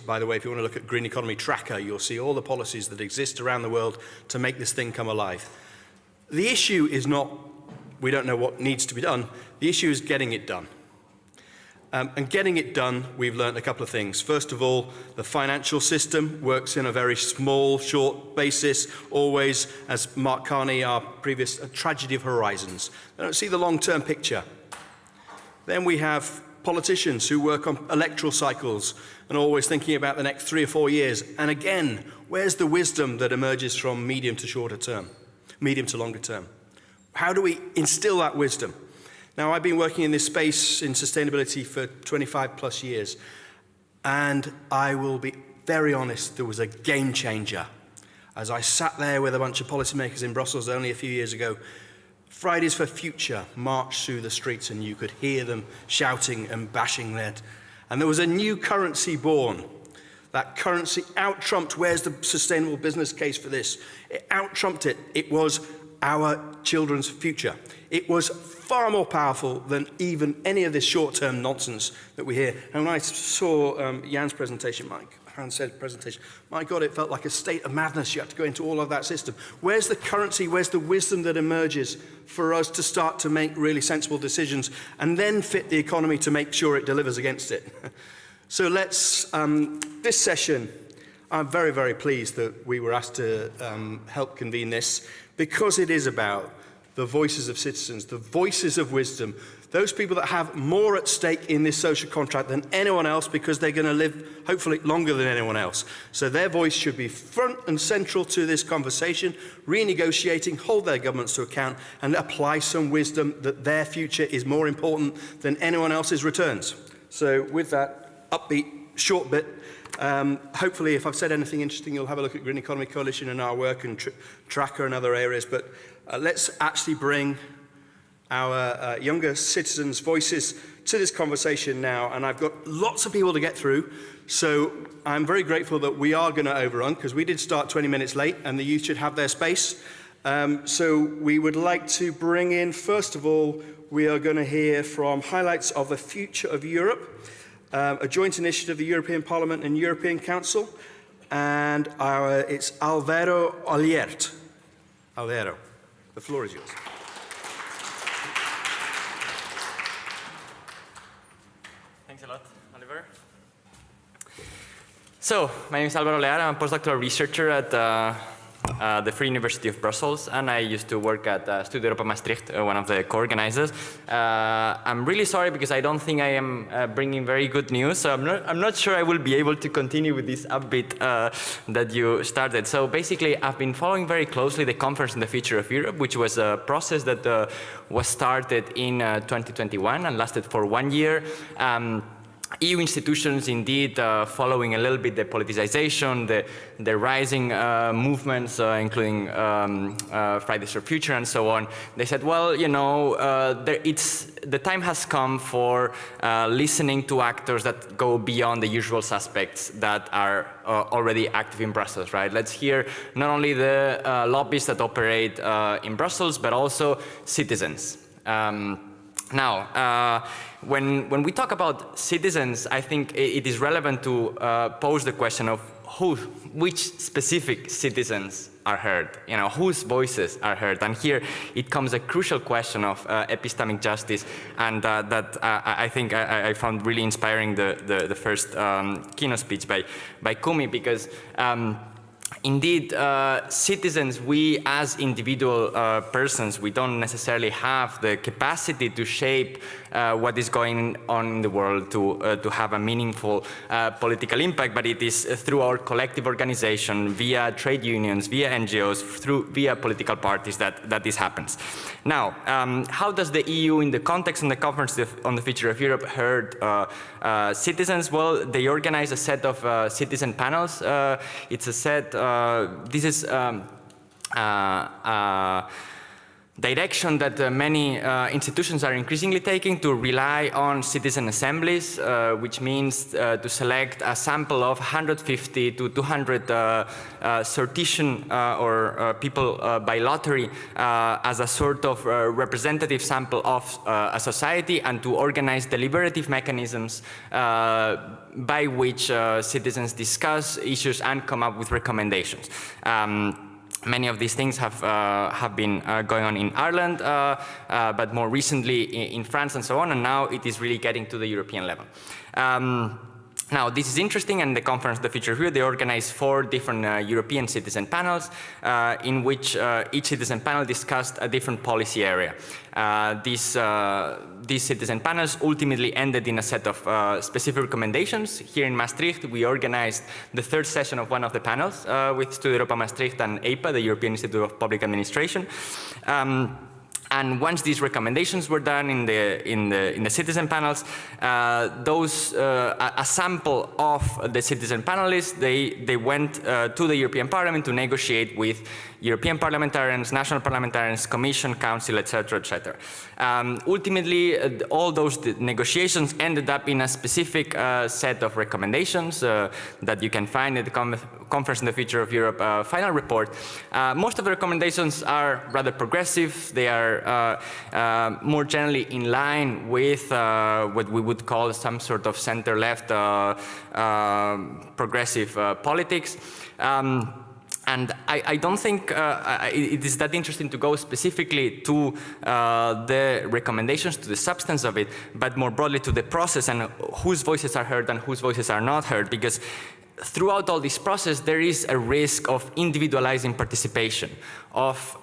by the way, if you want to look at Green Economy Tracker, you'll see all the policies that exist around the world to make this thing come alive. The issue is not, we don't know what needs to be done. The issue is getting it done. And getting it done, we've learned a couple of things. First of all, the financial system works in a very small, short basis, always, as Mark Carney, our previous, a tragedy of horizons. They don't see the long-term picture. Then we have politicians who work on electoral cycles and always thinking about the next 3 or 4 years. And again, where's the wisdom that emerges from medium to shorter term, medium to longer term? How do we instill that wisdom? Now, I've been working in this space in sustainability for 25 plus years, and I will be very honest, there was a game changer. As I sat there with a bunch of policymakers in Brussels only a few years ago, Fridays for Future marched through the streets and you could hear them shouting and bashing that. And there was a new currency born. That currency out-trumped, where's the sustainable business case for this? It out-trumped it. It was our children's future. It was far more powerful than even any of this short-term nonsense that we hear. And when I saw Jan's presentation, Hans said presentation, my God, it felt like a state of madness. You have to go into all of that system. Where's the currency? Where's the wisdom that emerges for us to start to make really sensible decisions and then fit the economy to make sure it delivers against it? So let's, this session, I'm very, very pleased that we were asked to help convene this because it is about the voices of citizens, the voices of wisdom, those people that have more at stake in this social contract than anyone else because they're going to live, hopefully, longer than anyone else. So their voice should be front and central to this conversation, renegotiating, hold their governments to account, and apply some wisdom that their future is more important than anyone else's returns. So with that upbeat, short bit, hopefully, if I've said anything interesting, you'll have a look at Green Economy Coalition and our work and Tracker and other areas. But let's actually bring our younger citizens' voices to this conversation now. And I've got lots of people to get through. So I'm very grateful that we are going to overrun, because we did start 20 minutes late, and the youth should have their space. So we would like to bring in, first of all, we are going to hear from highlights of the future of Europe. A joint initiative of the European Parliament and European Council, and it's Alvaro Oliert. Alvaro, the floor is yours. Thanks a lot, Oliver. So, my name is Alvaro Oliert. I'm a postdoctoral researcher at the Free University of Brussels, and I used to work at Studio Europa Maastricht, one of the co-organizers. I'm really sorry because I don't think I am bringing very good news, so I'm not sure I will be able to continue with this upbeat that you started. So basically, I've been following very closely the Conference on the Future of Europe, which was a process that was started in 2021 and lasted for 1 year. EU institutions, indeed, following a little bit the politicization, the rising movements, including Fridays for Future and so on, they said, well, you know, the time has come for listening to actors that go beyond the usual suspects that are already active in Brussels, right? Let's hear not only the lobbyists that operate in Brussels, but also citizens. Now, when we talk about citizens, I think it is relevant to pose the question of which specific citizens are heard, you know, whose voices are heard. And here it comes a crucial question of epistemic justice, and that I think I found really inspiring the first keynote speech by Kumi, because indeed, citizens, we as individual persons, we don't necessarily have the capacity to shape what is going on in the world to have a meaningful political impact, but it is through our collective organization, via trade unions, via NGOs, via political parties that this happens. Now, how does the EU, in the context of the Conference on the Future of Europe, heard citizens? Well, they organize a set of citizen panels. It's a set, this is direction that many institutions are increasingly taking, to rely on citizen assemblies, which means to select a sample of 150 to 200 sortition or people by lottery as a sort of representative sample of a society, and to organize deliberative mechanisms by which citizens discuss issues and come up with recommendations. Many of these things have been going on in Ireland, but more recently in France and so on, and now it is really getting to the European level. Now, this is interesting, and the conference, The Future of Europe, they organized 4 different European citizen panels in which each citizen panel discussed a different policy area. These citizen panels ultimately ended in a set of specific recommendations. Here in Maastricht, we organized the 3rd session of one of the panels with Studio Europa Maastricht and EIPA, the European Institute of Public Administration. And once these recommendations were done in the citizen panels, a sample of the citizen panelists, they went to the European Parliament to negotiate with European parliamentarians, national parliamentarians, Commission, Council, etc., etc. Ultimately, all those negotiations ended up in a specific set of recommendations that you can find in the Conference on the Future of Europe final report. Most of the recommendations are rather progressive. They are more generally in line with what we would call some sort of center-left progressive politics. And I don't think it is that interesting to go specifically to the recommendations, to the substance of it, but more broadly to the process and whose voices are heard and whose voices are not heard, because throughout all this process, there is a risk of individualizing participation, of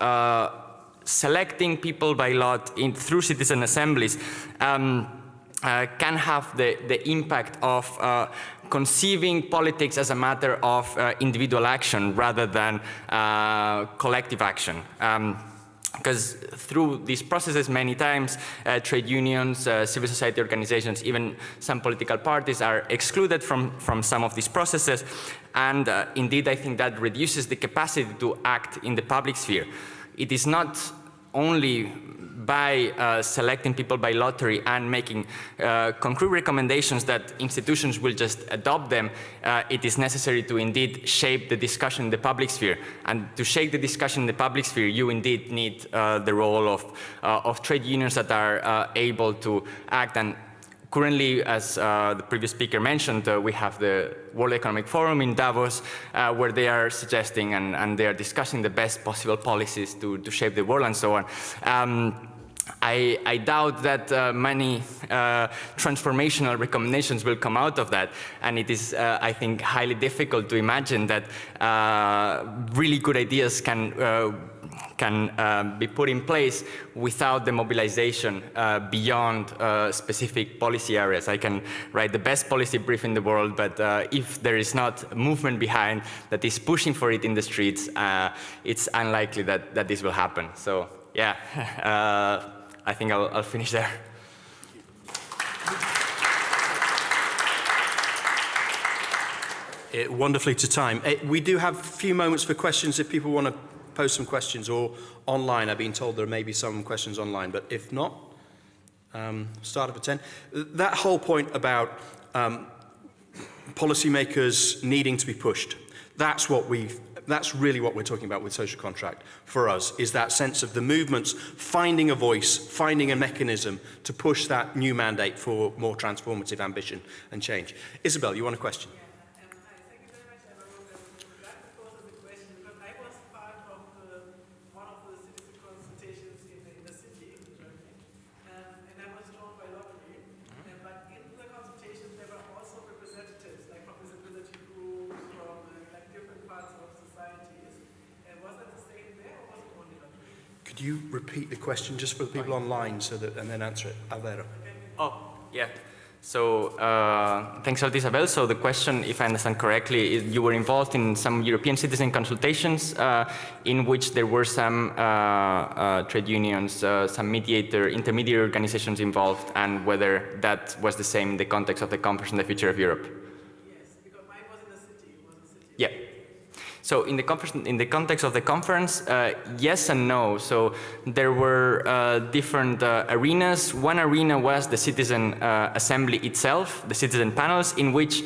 selecting people by lot through citizen assemblies, can have the impact of conceiving politics as a matter of individual action rather than collective action. Because through these processes, many times, trade unions, civil society organizations, even some political parties are excluded from some of these processes. And indeed, I think that reduces the capacity to act in the public sphere. It is not only by selecting people by lottery and making concrete recommendations that institutions will just adopt them. It is necessary to indeed shape the discussion in the public sphere. And to shape the discussion in the public sphere, you indeed need the role of trade unions that are able to act. And currently, as the previous speaker mentioned, we have the World Economic Forum in Davos, where they are suggesting and they are discussing the best possible policies to shape the world and so on. I doubt that many transformational recommendations will come out of that, and it is, I think, highly difficult to imagine that really good ideas can be put in place without the mobilization beyond specific policy areas. I can write the best policy brief in the world, but if there is not a movement behind that is pushing for it in the streets, it's unlikely that this will happen. So, yeah, I think I'll finish there. Wonderfully to time. We do have a few moments for questions if people want to post some questions, or online. I've been told there may be some questions online, but if not, start up at 10. That whole point about policymakers needing to be pushed, that's really what we're talking about with social contract for us, is that sense of the movements finding a voice, finding a mechanism to push that new mandate for more transformative ambition and change. Isabel, you want a question? Could you repeat the question just for the people online and then answer it? Alvaro. Oh, yeah. So thanks a lot, Isabel. So the question, if I understand correctly, is you were involved in some European citizen consultations in which there were some trade unions, some intermediary organizations involved, and whether that was the same in the context of the Conference on the Future of Europe. Yes, because mine was in the city. It was a city. Yeah. So in the context of the conference, yes and no. So there were different arenas. One arena was the citizen assembly itself, the citizen panels, in which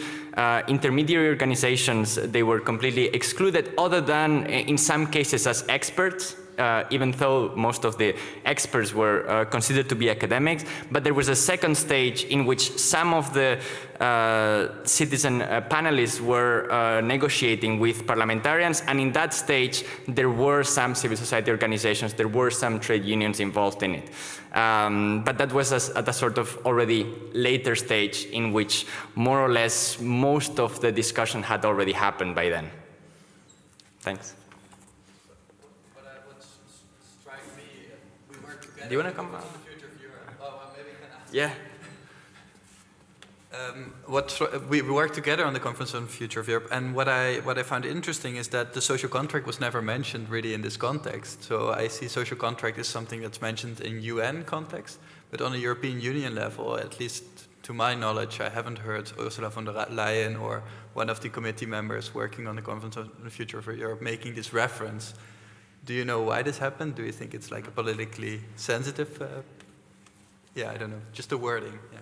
intermediary organizations, they were completely excluded, other than in some cases as experts. Even though most of the experts were considered to be academics, but there was a second stage in which some of the citizen panelists were negotiating with parliamentarians, and in that stage there were some civil society organizations, there were some trade unions involved in it. But that was at a sort of already later stage in which more or less most of the discussion had already happened by then. Thanks. Do you want to come? The future of Europe. Oh, well, maybe can ask. Yeah. We worked together on the Conference on the Future of Europe, and what I found interesting is that the social contract was never mentioned really in this context. So I see social contract as something that's mentioned in UN context, but on a European Union level, at least to my knowledge, I haven't heard Ursula von der Leyen or one of the committee members working on the Conference on the Future of Europe making this reference. Do you know why this happened? Do you think it's like a politically sensitive? Yeah, I don't know. Just the wording. Yeah.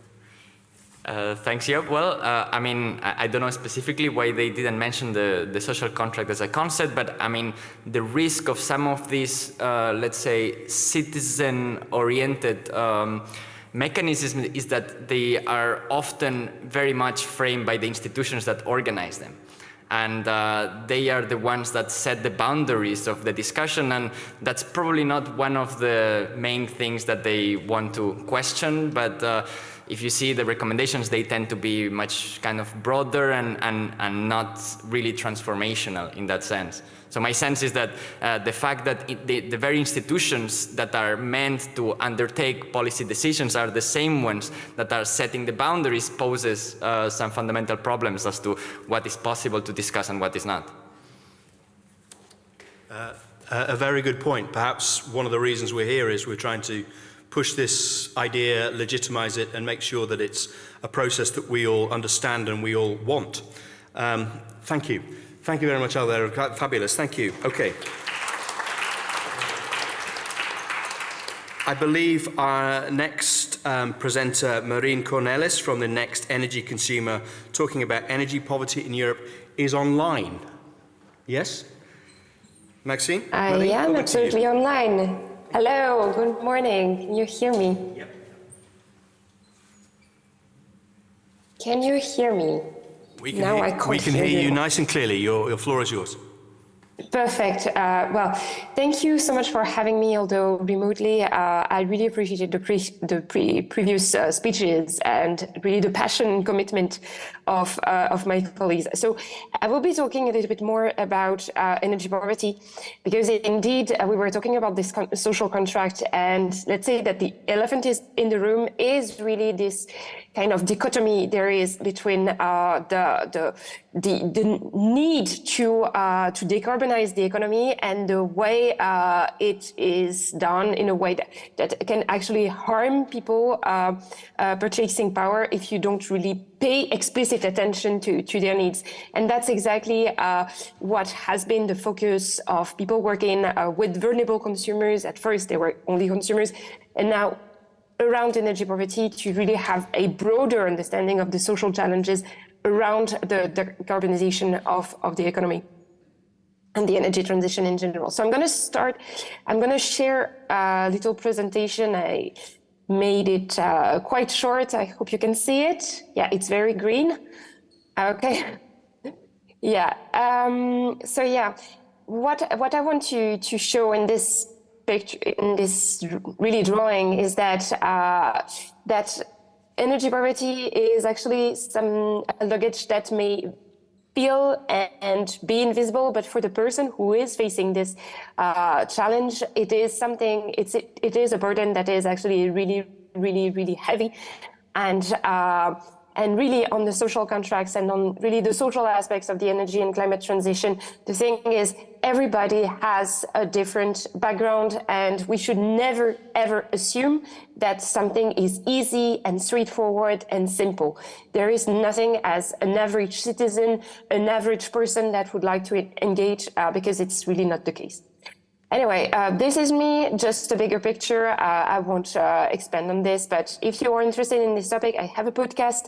Thanks, Job. Well, I mean, I don't know specifically why they didn't mention the social contract as a concept, but I mean, the risk of some of these, let's say, citizen-oriented mechanisms is that they are often very much framed by the institutions that organize them. And they are the ones that set the boundaries of the discussion, and that's probably not one of the main things that they want to question, but if you see the recommendations, they tend to be much kind of broader and not really transformational in that sense. So my sense is that the fact that the very institutions that are meant to undertake policy decisions are the same ones that are setting the boundaries poses some fundamental problems as to what is possible to discuss and what is not. A very good point. Perhaps one of the reasons we're here is we're trying to push this idea, legitimize it, and make sure that it's a process that we all understand and we all want. Thank you. Thank you very much, Alvaro. Fabulous. Thank you. Okay. I believe our next presenter, Maureen Cornelis from the Next Energy Consumer, talking about energy poverty in Europe, is online. Yes? Maxine? I am absolutely online. Hello, good morning. Can you hear me? Yep. Can you hear me? We can hear you nice and clearly. Your floor is yours. Perfect. Well, thank you so much for having me, although remotely. I really appreciated the previous speeches and really the passion and commitment of my colleagues. So I will be talking a little bit more about energy poverty, because indeed we were talking about this social contract, and let's say that the elephant is in the room is really this kind of dichotomy there is between the need to decarbonize the economy and the way it is done in a way that can actually harm people purchasing power if you don't really pay explicit attention to their needs. And that's exactly what has been the focus of people working with vulnerable consumers. At first, they were only consumers, and now around energy poverty, to really have a broader understanding of the social challenges around the decarbonization of the economy and the energy transition in general. So I'm going to share a little presentation. I made it quite short. I hope you can see it. Yeah, it's very green. Okay. Yeah. So yeah, what I want to show in this picture, in this really drawing, is that that energy poverty is actually some luggage that may feel and be invisible, but for the person who is facing this challenge, it is something. It is a burden that is actually really heavy, and and really on the social contracts and on really the social aspects of the energy and climate transition, the thing is everybody has a different background, and we should never, ever assume that something is easy and straightforward and simple. There is nothing as an average citizen, an average person that would like to engage, because it's really not the case. Anyway, this is me, just a bigger picture. I won't expand on this, but if you are interested in this topic, I have a podcast.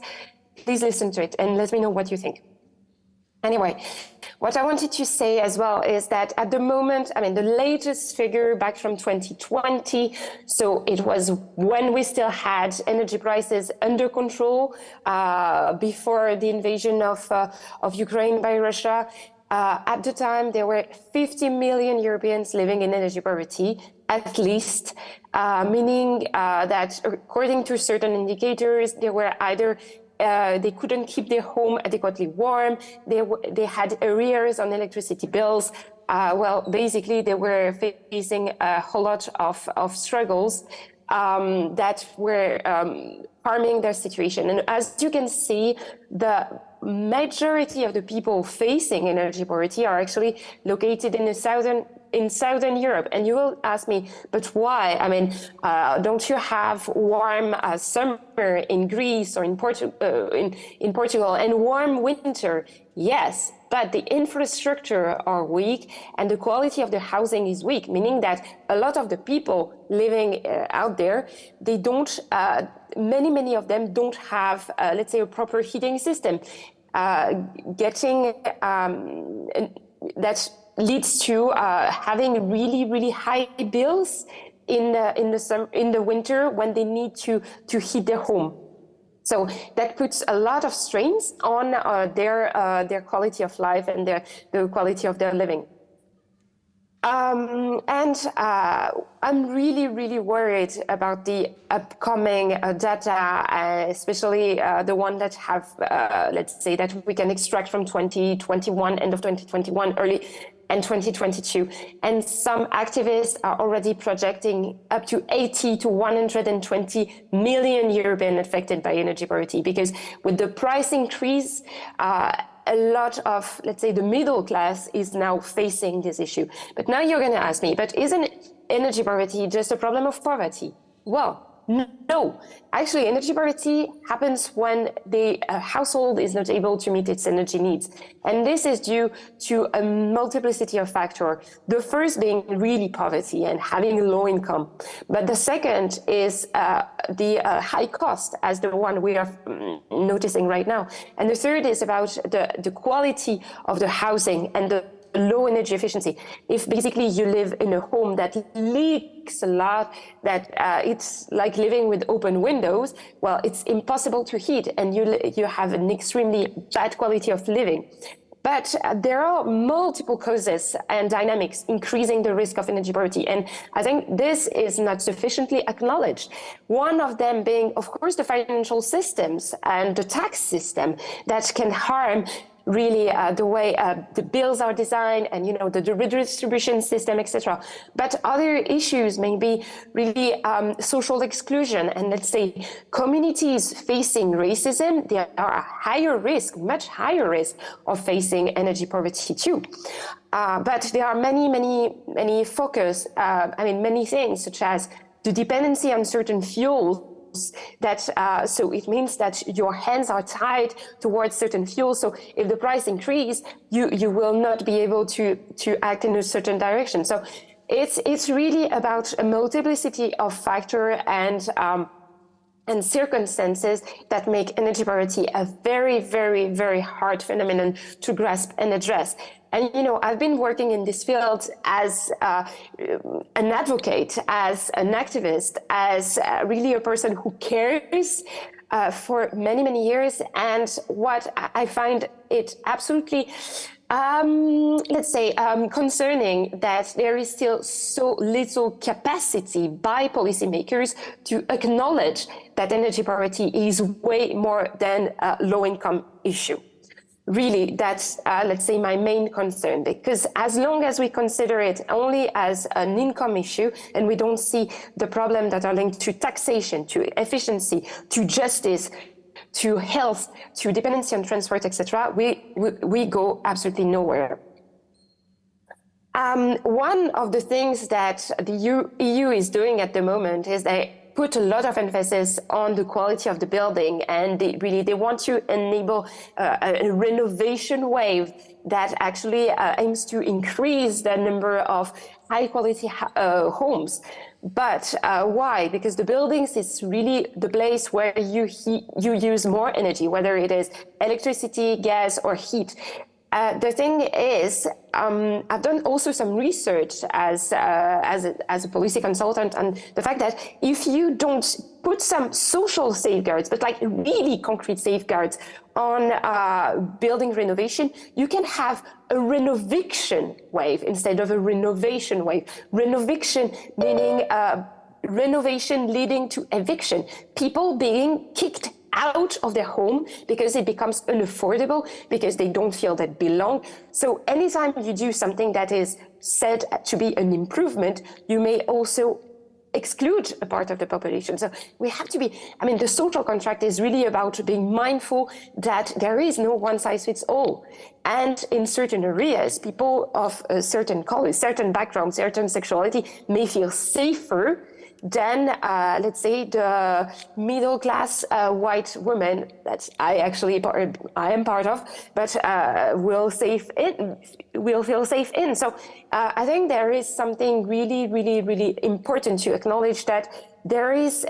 Please listen to it and let me know what you think. Anyway, what I wanted to say as well is that at the moment, I mean, the latest figure back from 2020, so it was when we still had energy prices under control before the invasion of Ukraine by Russia. At the time, there were 50 million Europeans living in energy poverty, at least, meaning that according to certain indicators, they were either they couldn't keep their home adequately warm, they had arrears on electricity bills. Well, basically, they were facing a whole lot of struggles that were harming their situation. And as you can see, the majority of the people facing energy poverty are actually located in Southern Europe. And you will ask me, but why? I mean, don't you have warm summer in Greece or in Portugal and warm winter? Yes, but the infrastructure are weak and the quality of the housing is weak, meaning that a lot of the people living out there, they don't, many of them don't have, let's say, a proper heating system. That leads to having really high bills in the winter when they need to heat their home. So that puts a lot of strains on their quality of life and the quality of their living. I'm really worried about the upcoming data, especially the one that have, let's say, that we can extract from 2021, end of 2021, early and 2022. And some activists are already projecting up to 80 to 120 million Europeans affected by energy poverty, because with the price increase, a lot of, let's say, the middle class is now facing this issue. But now you're going to ask me, but isn't energy poverty just a problem of poverty? Well, no. Actually, energy poverty happens when the household is not able to meet its energy needs. And this is due to a multiplicity of factors. The first being really poverty and having a low income. But the second is the high cost, as the one we are noticing right now. And the third is about the quality of the housing and the low energy efficiency. If basically you live in a home that leaks a lot, that it's like living with open windows, well, it's impossible to heat and you have an extremely bad quality of living. But there are multiple causes and dynamics increasing the risk of energy poverty. And I think this is not sufficiently acknowledged. One of them being, of course, the financial systems and the tax system that can harm really the way the bills are designed and, you know, the redistribution system, etc. But other issues may be really social exclusion. And let's say communities facing racism, they are a higher risk, much higher risk of facing energy poverty too. But there are many focus, many things, such as the dependency on certain fuels, that so it means that your hands are tied towards certain fuels. So if the price increase, you will not be able to act in a certain direction. So it's really about a multiplicity of factors and circumstances that make energy poverty a very hard phenomenon to grasp and address. And, you know, I've been working in this field as an advocate, as an activist, as really a person who cares for many years. And what I find it absolutely, concerning that there is still so little capacity by policymakers to acknowledge that energy poverty is way more than a low-income issue. Really, that's, my main concern, because as long as we consider it only as an income issue and we don't see the problem that are linked to taxation, to efficiency, to justice, to health, to dependency on transport, etc., we go absolutely nowhere. One of the things that the EU is doing at the moment is they put a lot of emphasis on the quality of the building, and they want to enable a renovation wave that actually aims to increase the number of high quality homes. But why? Because the buildings is really the place where you use more energy, whether it is electricity, gas, or heat. The thing is, I've done also some research as a policy consultant, and the fact that if you don't put some social safeguards, but like really concrete safeguards on building renovation, you can have a renovation wave instead of a renovation wave. Renovation meaning renovation leading to eviction, people being kicked out of their home because it becomes unaffordable, because they don't feel they belong. So anytime you do something that is said to be an improvement, you may also exclude a part of the population. So we have to be, the social contract is really about being mindful that there is no one size fits all. And in certain areas, people of a certain color, certain background, certain sexuality may feel safer than, let's say, the middle-class white woman that I am part of, but will feel safe in. So I think there is something really, really, really important to acknowledge, that there is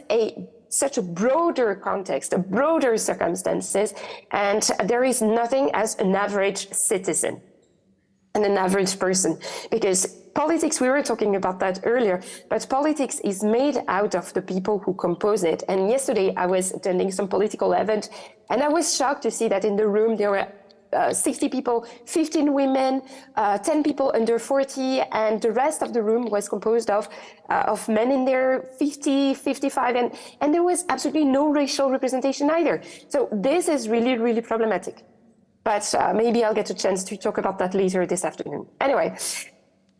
such a broader context, a broader circumstances, and there is nothing as an average citizen and an average person, because politics, we were talking about that earlier, but politics is made out of the people who compose it. And yesterday I was attending some political event, and I was shocked to see that in the room there were 60 people, 15 women, 10 people under 40, and the rest of the room was composed of men in their 50, 55, and there was absolutely no racial representation either. So this is really, really problematic. But maybe I'll get a chance to talk about that later this afternoon. Anyway,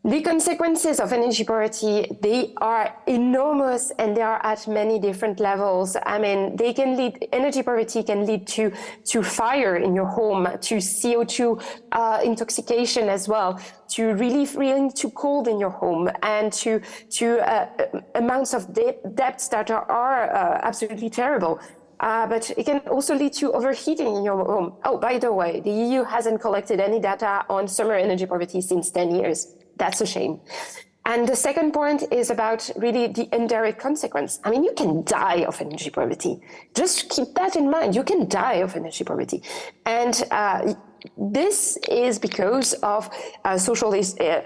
the consequences of energy poverty, they are enormous, and they are at many different levels. Energy poverty can lead to fire in your home, to CO2 intoxication as well, to really feeling too cold in your home, and to amounts of debts that are absolutely terrible. But it can also lead to overheating in your home. Oh, by the way, the EU hasn't collected any data on summer energy poverty since 10 years. That's a shame. And the second point is about really the indirect consequence. You can die of energy poverty. Just keep that in mind. You can die of energy poverty. And this is because of social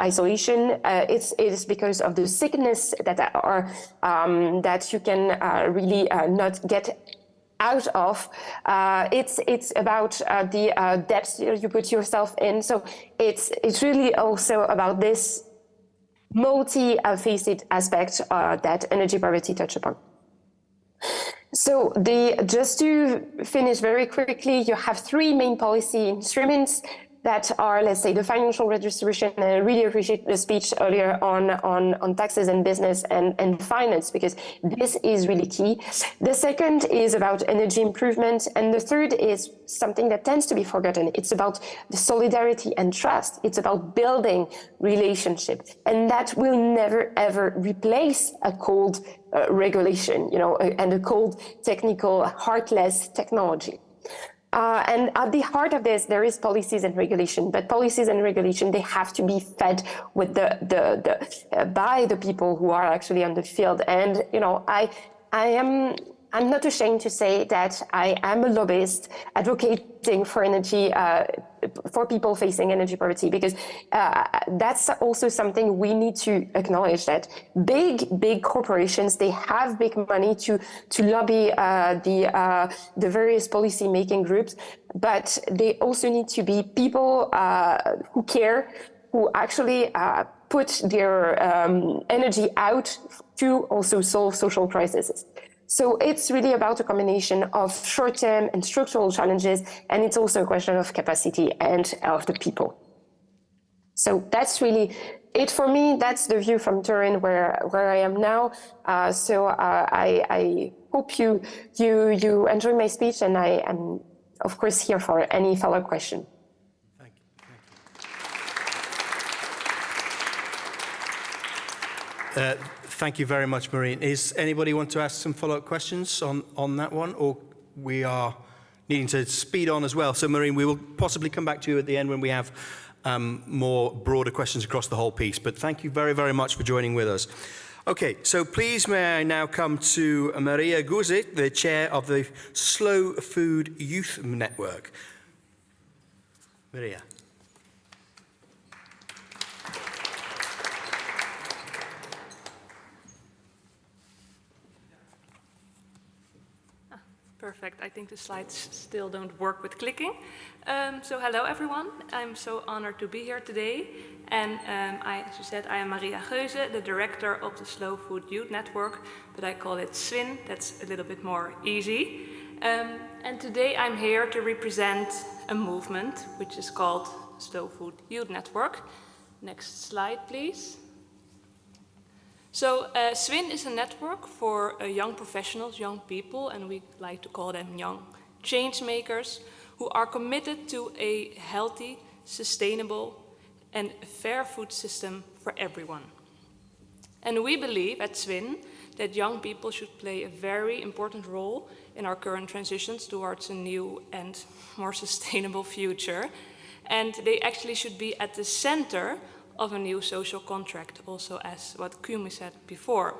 isolation. It is because of the sickness that you can really not get out of. It's about the depths you put yourself in. So it's really also about this multi-faceted aspect that energy poverty touch upon. So just to finish very quickly, you have three main policy instruments that are, let's say, the financial redistribution. And I really appreciate the speech earlier on taxes and business and finance, because this is really key. The second is about energy improvement. And the third is something that tends to be forgotten. It's about the solidarity and trust. It's about building relationship. And that will never, ever replace a cold regulation, and a cold, technical, heartless technology. And at the heart of this, there is policies and regulation, but policies and regulation, they have to be fed with by the people who are actually on the field. And, I'm not ashamed to say that I am a lobbyist advocating for energy, for people facing energy poverty, because that's also something we need to acknowledge, that big corporations, they have big money to lobby the various policy making groups, but they also need to be people who care, who actually put their energy out to also solve social crises. So it's really about a combination of short-term and structural challenges, and it's also a question of capacity and of the people. So that's really it for me. That's the view from Turin, where I am now. So I hope you enjoy my speech, and I am, of course, here for any follow-up question. Thank you. Thank you very much, Maureen. Is anybody want to ask some follow-up questions on that one, or we are needing to speed on as well? So, Maureen, we will possibly come back to you at the end when we have more broader questions across the whole piece. But thank you very, very much for joining with us. Okay, so please may I now come to Maria Guzit, the chair of the Slow Food Youth Network. Maria. Perfect. I think the slides still don't work with clicking. So hello, everyone. I'm so honored to be here today. And as you said, I am Maria Geuze, the director of the Slow Food Youth Network, but I call it SWIN. That's a little bit more easy. And today I'm here to represent a movement which is called Slow Food Youth Network. Next slide, please. So SWIN is a network for young professionals, young people, and we like to call them young change makers, who are committed to a healthy, sustainable, and fair food system for everyone. And we believe at SWIN that young people should play a very important role in our current transitions towards a new and more sustainable future. And they actually should be at the center of a new social contract, also as what Kumi said before.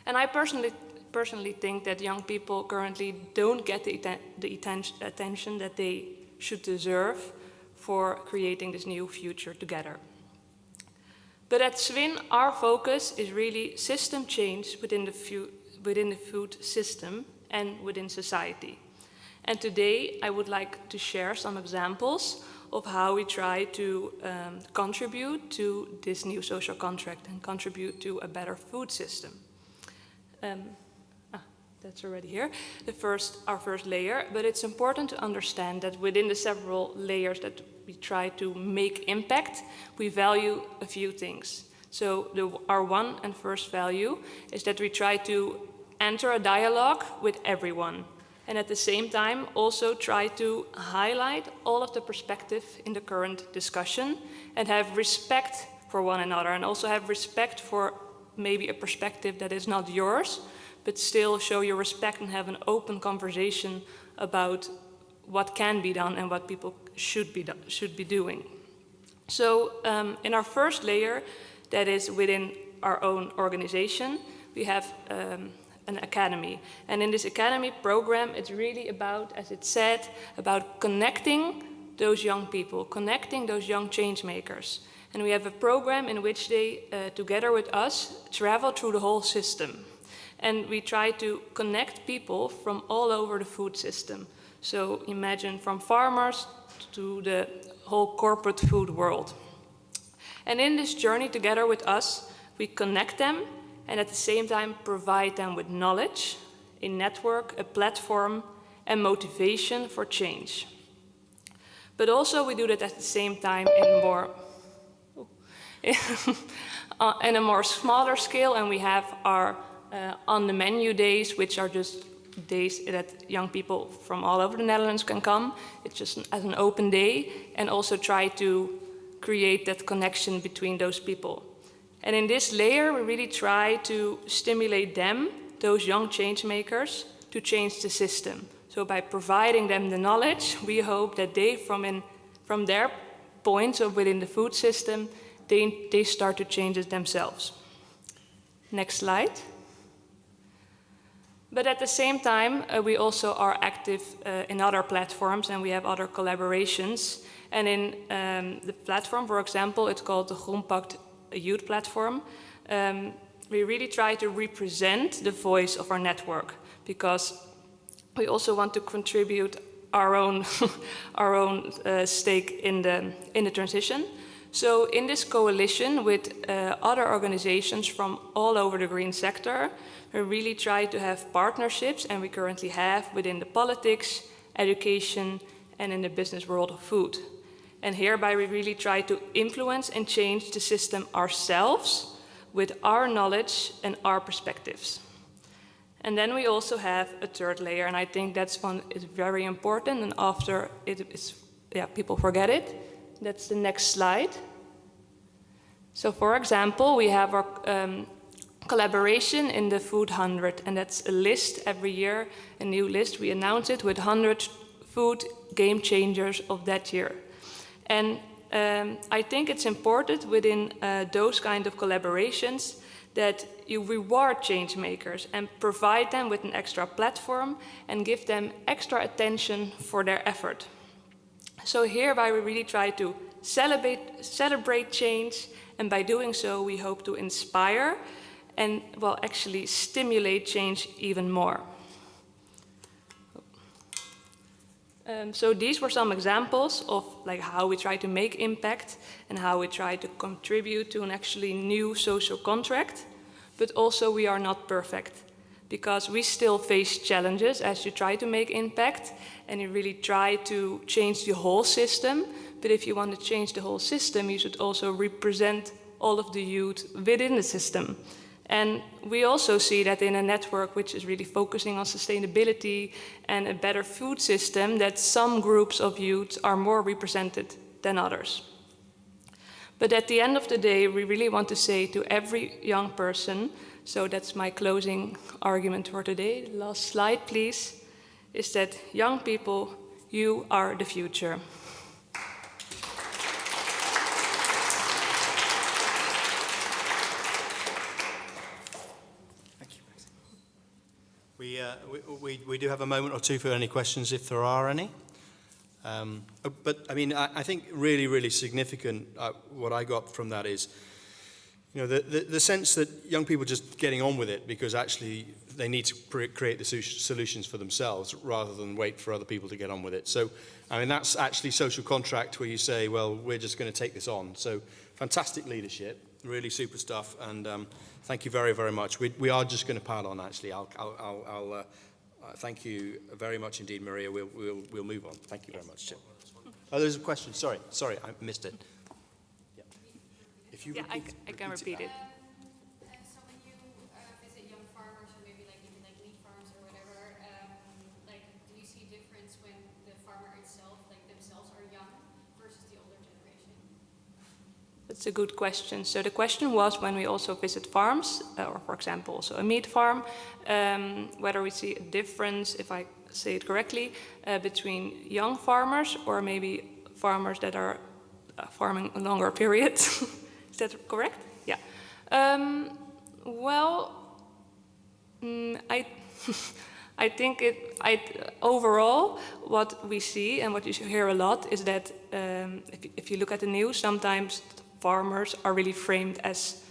And I personally think that young people currently don't get the attention that they should deserve for creating this new future together. But at SWIN, our focus is really system change within the food system and within society. And today I would like to share some examples of how we try to contribute to this new social contract and contribute to a better food system. That's already here, our first layer, but it's important to understand that within the several layers that we try to make impact, we value a few things. So our one and first value is that we try to enter a dialogue with everyone, and at the same time also try to highlight all of the perspective in the current discussion and have respect for one another, and also have respect for maybe a perspective that is not yours, but still show your respect and have an open conversation about what can be done and what people should be doing. So in our first layer, that is within our own organization, we have an academy. And in this academy program, it's really about, as it said, about connecting those young people, connecting those young change makers. And we have a program in which they, together with us, travel through the whole system. And we try to connect people from all over the food system. So imagine from farmers to the whole corporate food world. And in this journey together with us, we connect them and at the same time provide them with knowledge, a network, a platform, and motivation for change. But also we do that at the same time in a more smaller scale, and we have our on the menu days, which are just days that young people from all over the Netherlands can come. It's just as an open day, and also try to create that connection between those people. And in this layer, we really try to stimulate them, those young change makers, to change the system. So by providing them the knowledge, we hope that they, from their points of within the food system, they start to change it themselves. Next slide. But at the same time, we also are active in other platforms, and we have other collaborations. And in the platform, for example, it's called the Groenpact Youth Platform. We really try to represent the voice of our network, because we also want to contribute our own stake in the transition. So in this coalition with other organizations from all over the green sector, we really try to have partnerships, and we currently have within the politics, education, and in the business world of food. And hereby we really try to influence and change the system ourselves with our knowledge and our perspectives. And then we also have a third layer, and I think that's one is very important, and after people forget it. That's the next slide. So for example, we have our collaboration in the Food 100, and that's a list every year, a new list. We announce it with 100 food game changers of that year. And I think it's important within those kind of collaborations that you reward change makers and provide them with an extra platform and give them extra attention for their effort. So hereby we really try to celebrate change, and by doing so we hope to inspire and, well, actually stimulate change even more. So these were some examples of like how we try to make impact and how we try to contribute to an actually new social contract. But also we are not perfect, because we still face challenges as you try to make impact and you really try to change the whole system. But if you want to change the whole system, you should also represent all of the youth within the system. And we also see that in a network which is really focusing on sustainability and a better food system, that some groups of youth are more represented than others. But at the end of the day, we really want to say to every young person, so that's my closing argument for today, last slide please, is that young people, you are the future. We do have a moment or two for any questions, if there are any. But I mean, I think really significant. What I got from that is, you know, the sense that young people are just getting on with it because actually they need to create the solutions for themselves rather than wait for other people to get on with it. So, I mean, that's actually social contract where you say, well, we're just going to take this on. So, fantastic leadership, really super stuff, and thank you very much. We are just going to pile on. Actually, I'll thank you very much indeed, Maria. We'll move on. Thank you very much, Chip. Oh, there's a question. Sorry, I missed it. Yeah. If you I can repeat it. So when you visit young farmers, or maybe like even like wheat farms or whatever, like do you see a difference when the farmer itself, like themselves, are young versus the older generation? That's a good question. So the question was when we also visit farms, or for example also a meat farm, whether we see a difference, if I say it correctly, between young farmers or maybe farmers that are farming a longer period. Is that correct? Yeah. I think overall what we see and what you hear a lot is that if you look at the news, sometimes farmers are really framed as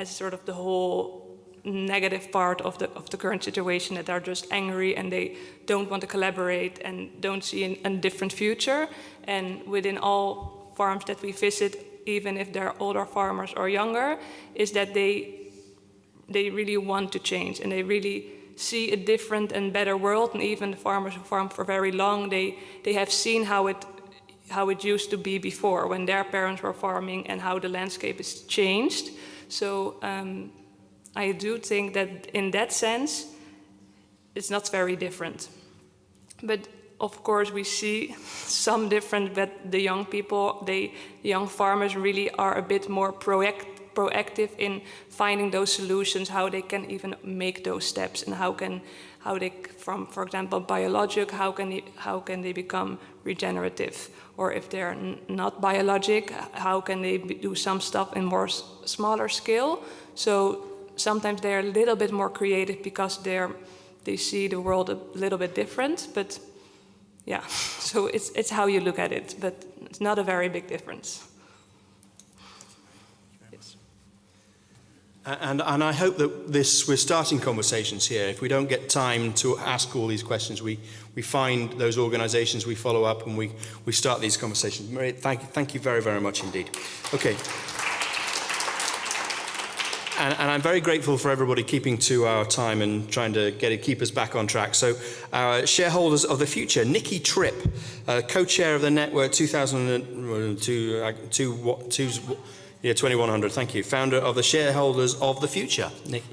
sort of the whole negative part of the current situation, that they're just angry and they don't want to collaborate and don't see a different future. And within all farms that we visit, even if they're older farmers or younger, is that they really want to change and they really see a different and better world. And even the farmers who farm for very long, they have seen how it used to be before when their parents were farming and how the landscape has changed. So I do think that in that sense, it's not very different. But of course, we see some different, but the young people, the young farmers really are a bit more proactive in finding those solutions, how they can even make those steps, and how they, from, for example, biologic, how can they become regenerative? Or if they're not biologic, how can they do some stuff in more smaller scale? So sometimes they're a little bit more creative because they see the world a little bit different, but yeah, so it's how you look at it, but it's not a very big difference. Yes. And I hope that we're starting conversations here. If we don't get time to ask all these questions, we find those organizations, we follow up, and we start these conversations. Maria, thank you very much indeed. Okay. And I'm very grateful for everybody keeping to our time and trying to keep us back on track. So our shareholders of the future, Nikki Tripp, co-chair of the network 2100, thank you. Founder of the Shareholders of the Future. Nikki.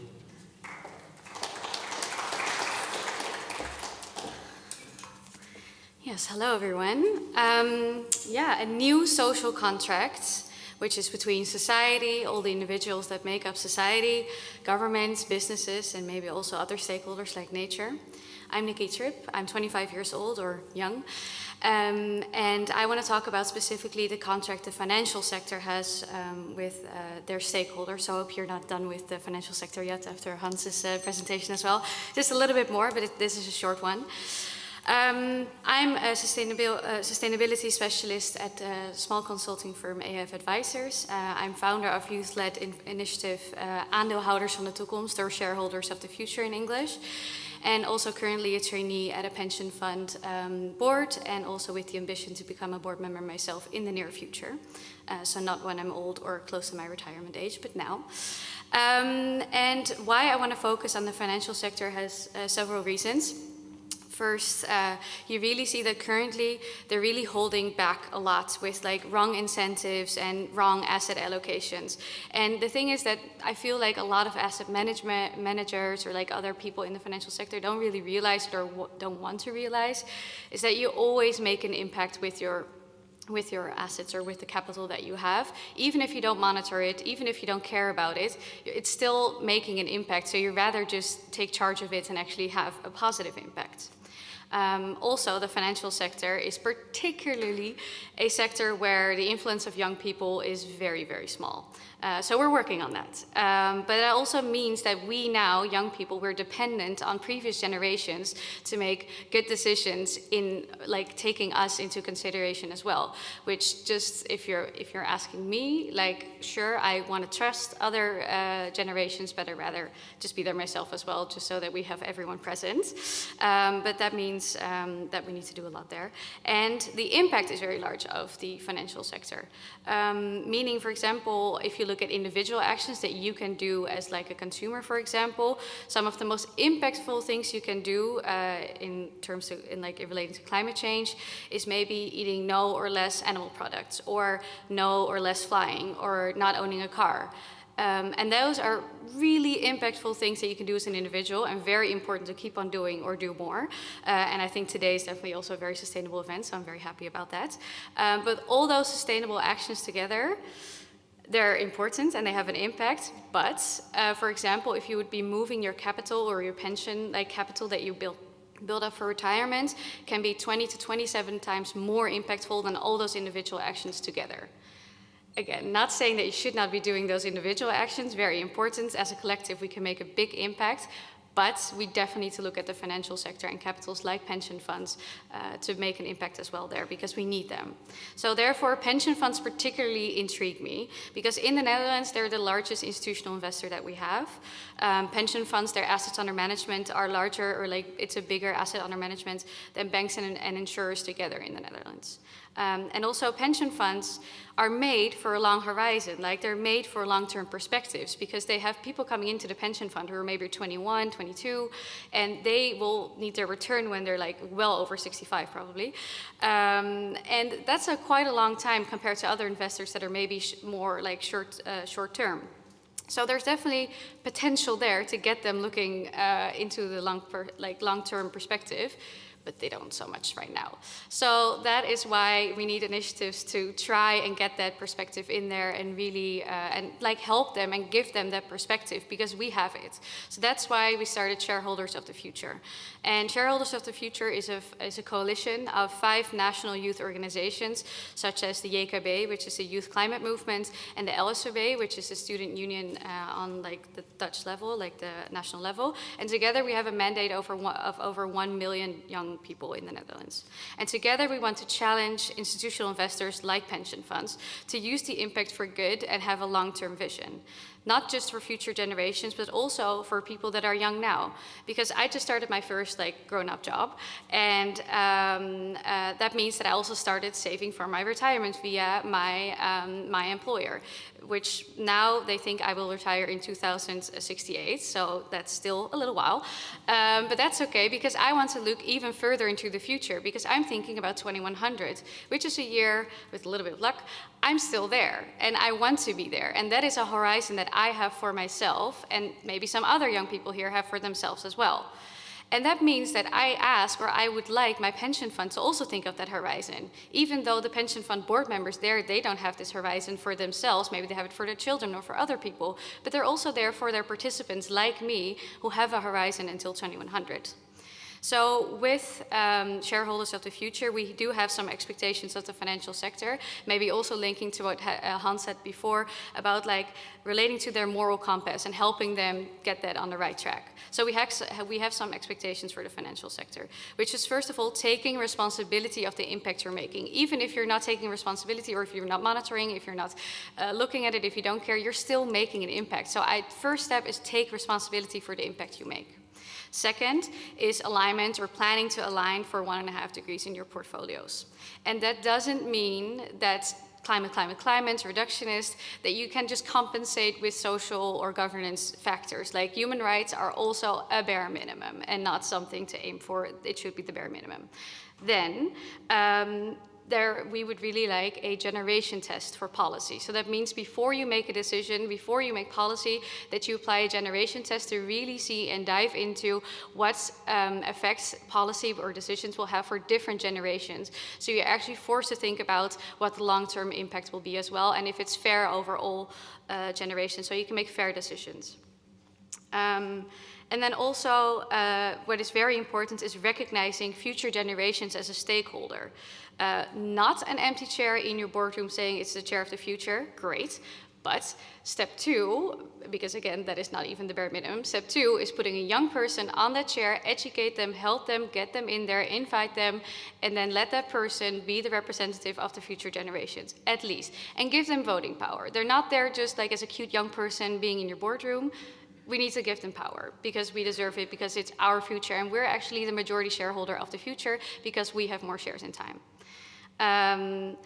Yes, hello everyone. A new social contract, which is between society, all the individuals that make up society, governments, businesses, and maybe also other stakeholders like nature. I'm Nikki Tripp, I'm 25 years old or young, and I want to talk about specifically the contract the financial sector has with their stakeholders. So I hope you're not done with the financial sector yet after Hans's presentation as well. Just a little bit more, but this is a short one. I'm a sustainability specialist at the small consulting firm AF Advisors. I'm founder of youth-led initiative Aandeelhouders van de Toekomst, or Shareholders of the Future in English. And also currently a trainee at a pension fund board, and also with the ambition to become a board member myself in the near future. So not when I'm old or close to my retirement age, but now. And why I want to focus on the financial sector has several reasons. First, you really see that currently they're really holding back a lot with like wrong incentives and wrong asset allocations. And the thing is that I feel like a lot of asset managers or like other people in the financial sector don't really realize it or don't want to realize is that you always make an impact with your assets or with the capital that you have. Even if you don't monitor it, even if you don't care about it, it's still making an impact. So you rather just take charge of it and actually have a positive impact. Also, the financial sector is particularly a sector where the influence of young people is very, very small. So we're working on that. But it also means that we now, young people, we're dependent on previous generations to make good decisions in like taking us into consideration as well. Which just, if you're asking me, like, sure, I want to trust other generations, but I'd rather just be there myself as well, just so that we have everyone present. But that means that we need to do a lot there. And the impact is very large of the financial sector. Meaning, for example, if you look at individual actions that you can do as like a consumer, for example, some of the most impactful things you can do in terms of relating to climate change is maybe eating no or less animal products, or no or less flying, or not owning a car. And those are really impactful things that you can do as an individual, and very important to keep on doing or do more. And I think today is definitely also a very sustainable event, so I'm very happy about that. But all those sustainable actions together, they're important and they have an impact. But for example, if you would be moving your capital or your pension, like capital that you build up for retirement, can be 20 to 27 times more impactful than all those individual actions together. Again, not saying that you should not be doing those individual actions, very important. As a collective, we can make a big impact, but we definitely need to look at the financial sector and capitals like pension funds to make an impact as well there, because we need them. So therefore, pension funds particularly intrigue me, because in the Netherlands, they're the largest institutional investor that we have. Pension funds, their assets under management are larger, or like it's a bigger asset under management than banks and insurers together in the Netherlands. And also pension funds are made for a long horizon, like they're made for long-term perspectives, because they have people coming into the pension fund who are maybe 21, 22, and they will need their return when they're like well over 65 probably. And that's quite a long time compared to other investors that are maybe more like short term. So there's definitely potential there to get them looking into the long-term perspective, but they don't so much right now. So that is why we need initiatives to try and get that perspective in there and really help them and give them that perspective, because we have it. So that's why we started Shareholders of the Future. And Shareholders of the Future is a coalition of 5 national youth organizations, such as the JKB, which is a youth climate movement, and the LSOB, which is a student union on like the Dutch level, like the national level. And together we have a mandate of over 1 million young people in the Netherlands. And together we want to challenge institutional investors like pension funds to use the impact for good and have a long-term vision. Not just for future generations, but also for people that are young now. Because I just started my first grown-up job, and that means that I also started saving for my retirement via my employer, which now they think I will retire in 2068, so that's still a little while. But that's okay, because I want to look even further into the future, because I'm thinking about 2100, which is a year, with a little bit of luck, I'm still there, and I want to be there. And that is a horizon that I have for myself, and maybe some other young people here have for themselves as well. And that means that I ask, or I would like my pension fund to also think of that horizon. Even though the pension fund board members there, they don't have this horizon for themselves, maybe they have it for their children or for other people, but they're also there for their participants like me who have a horizon until 2100. So with shareholders of the future, we do have some expectations of the financial sector, maybe also linking to what Hans said before about like relating to their moral compass and helping them get that on the right track. So we have some expectations for the financial sector, which is first of all taking responsibility of the impact you're making. Even if you're not taking responsibility, or if you're not monitoring, if you're not looking at it, if you don't care, you're still making an impact. So first step is take responsibility for the impact you make. Second is alignment, or planning to align for 1.5 degrees in your portfolios. And that doesn't mean that climate, reductionist, that you can just compensate with social or governance factors. Like human rights are also a bare minimum and not something to aim for. It should be the bare minimum. Then, we would really like a generation test for policy. So that means before you make a decision, before you make policy, that you apply a generation test to really see and dive into what effects policy or decisions will have for different generations. So you're actually forced to think about what the long-term impact will be as well, and if it's fair over all generations, so you can make fair decisions. And then also, what is very important is recognizing future generations as a stakeholder. Not an empty chair in your boardroom saying it's the chair of the future, great. But step 2, because again, that is not even the bare minimum, step 2 is putting a young person on that chair, educate them, help them, get them in there, invite them, and then let that person be the representative of the future generations, at least. And give them voting power. They're not there just like as a cute young person being in your boardroom. We need to give them power because we deserve it, because it's our future, and we're actually the majority shareholder of the future because we have more shares in time.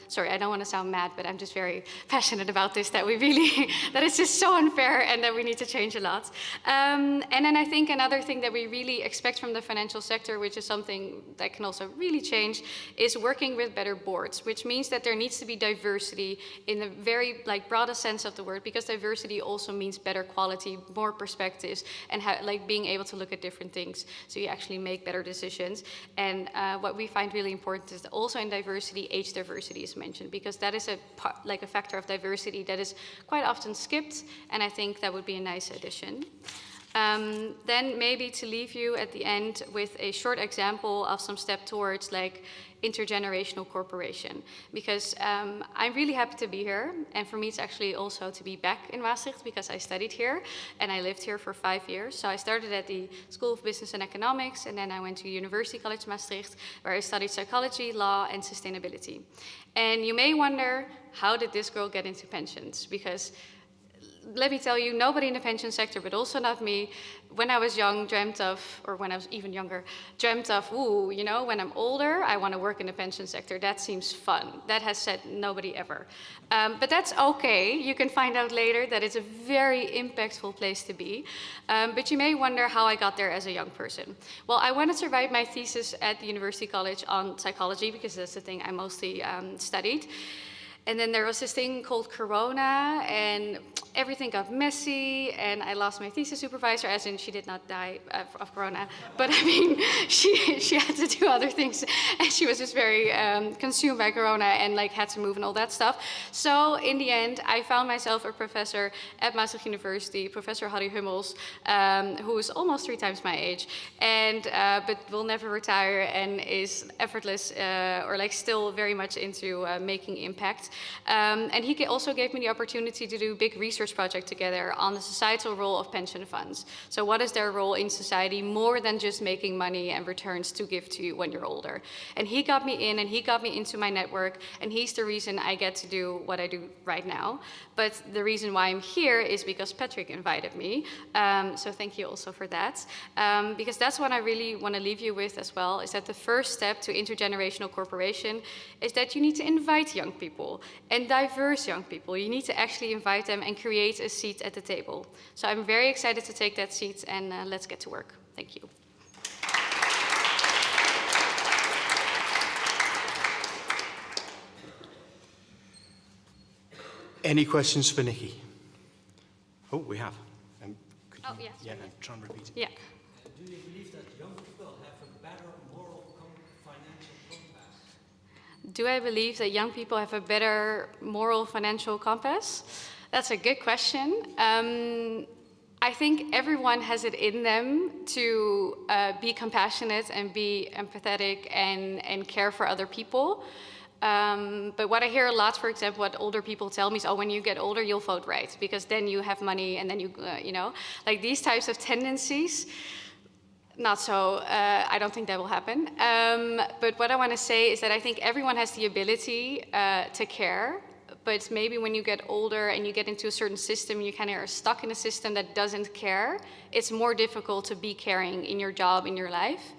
Sorry, I don't want to sound mad, but I'm just very passionate about this, that we really, that it's just so unfair and that we need to change a lot. And then I think another thing that we really expect from the financial sector, which is something that can also really change, is working with better boards, which means that there needs to be diversity in the very broadest sense of the word, because diversity also means better quality, more perspectives, and being able to look at different things so you actually make better decisions. And what we find really important is that also in diversity, age diversity is mentioned, because that is a factor of diversity that is quite often skipped, and I think that would be a nice addition. Then maybe to leave you at the end with a short example of some step towards intergenerational cooperation, because I'm really happy to be here, and for me it's actually also to be back in Maastricht, because I studied here and I lived here for 5 years. So I started at the School of Business and Economics, and then I went to University College Maastricht, where I studied psychology, law, and sustainability. And you may wonder, how did this girl get into pensions? Because let me tell you, nobody in the pension sector, but also not me, when I was young, dreamt of, or when I was even younger, dreamt of, ooh, when I'm older, I want to work in the pension sector. That seems fun. That has said nobody ever. But that's okay. You can find out later that it's a very impactful place to be. But you may wonder how I got there as a young person. Well, I wanted to write my thesis at the University College on psychology, because that's the thing I mostly studied. And then there was this thing called Corona, and everything got messy, and I lost my thesis supervisor, as in she did not die of Corona, but I mean, she had to do other things, and she was just very consumed by Corona and had to move and all that stuff. So in the end, I found myself a professor at Maastricht University, Professor Harry Hummels, who is almost 3 times my age, and but will never retire and is effortless, or still very much into making impact. And he also gave me the opportunity to do a big research project together on the societal role of pension funds. So what is their role in society, more than just making money and returns to give to you when you're older? And he got me in, and he got me into my network, and he's the reason I get to do what I do right now. But the reason why I'm here is because Patrick invited me. So thank you also for that. Because that's what I really want to leave you with as well, is that the first step to intergenerational cooperation is that you need to invite young people, and diverse young people. You need to actually invite them and create a seat at the table. So I'm very excited to take that seat, and let's get to work. Thank you. Any questions for Nikki? Oh, we have. Oh, yes. Yeah, try and repeat it. Yeah. Do you believe that young people Do I believe that young people have a better moral financial compass? That's a good question. I think everyone has it in them to be compassionate and be empathetic and care for other people. But what I hear a lot, for example, what older people tell me is, oh, when you get older, you'll vote right, because then you have money and then you know, like these types of tendencies. Not so, I don't think that will happen. But what I want to say is that I think everyone has the ability to care, but maybe when you get older and you get into a certain system, you kind of are stuck in a system that doesn't care, it's more difficult to be caring in your job, in your life.